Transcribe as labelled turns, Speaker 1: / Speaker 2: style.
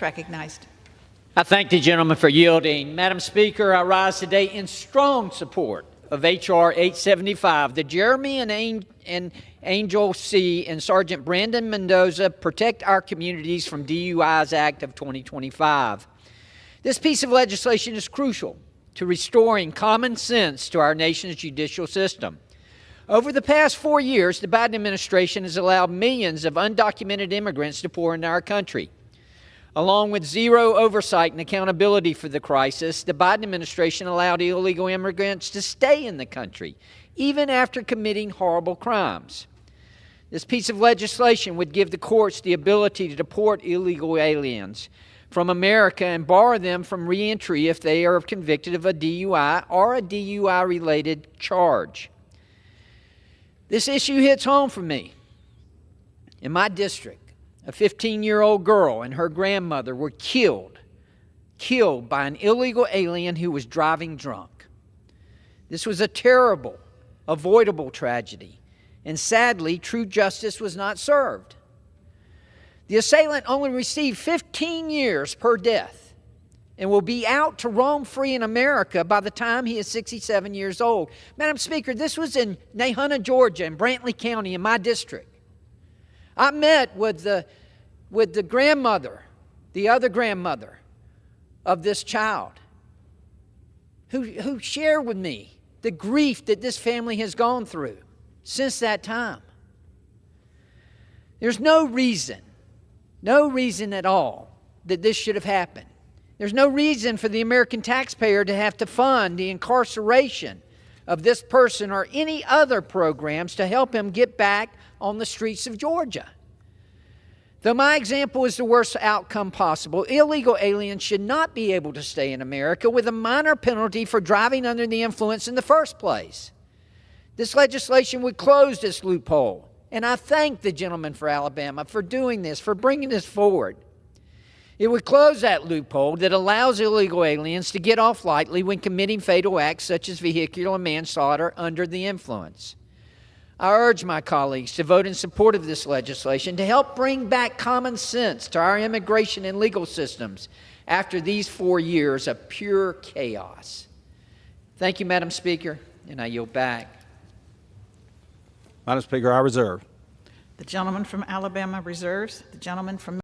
Speaker 1: Recognized.
Speaker 2: I thank the gentleman for yielding. Madam Speaker, I rise today in strong support of H.R. 875, the Jeremy and Angel Seay and Sergeant Brandon Mendoza Protect Our Communities from DUIs Act of 2025. This piece of legislation is crucial to restoring common sense to our nation's judicial system. Over the past 4 years, the Biden administration has allowed millions of undocumented immigrants to pour into our country. Along with zero oversight and accountability for the crisis, the Biden administration allowed illegal immigrants to stay in the country, even after committing horrible crimes. This piece of legislation would give the courts the ability to deport illegal aliens from America and bar them from reentry if they are convicted of a DUI or a DUI-related charge. This issue hits home for me. In my district, a 15-year-old girl and her grandmother were killed by an illegal alien who was driving drunk. This was a terrible, avoidable tragedy, and sadly, true justice was not served. The assailant only received 15 years per death and will be out to roam free in America by the time he is 67 years old. Madam Speaker, this was in Nahunta, Georgia, in Brantley County, in my district. I met with the grandmother, the other grandmother of this child, who shared with me the grief that this family has gone through since that time. There's no reason at all that this should have happened. There's no reason for the American taxpayer to have to fund the incarceration of this person or any other programs to help him get back on the streets of Georgia. Though my example is the worst outcome possible, illegal aliens should not be able to stay in America with a minor penalty for driving under the influence in the first place. This legislation would close this loophole, and I thank the gentleman for Alabama for doing this, for bringing this forward. It would close that loophole that allows illegal aliens to get off lightly when committing fatal acts such as vehicular manslaughter under the influence. I urge my colleagues to vote in support of this legislation to help bring back common sense to our immigration and legal systems after these 4 years of pure chaos. Thank you, Madam Speaker, and I yield back.
Speaker 3: Madam Speaker, I reserve.
Speaker 1: The gentleman from Alabama reserves. The gentleman from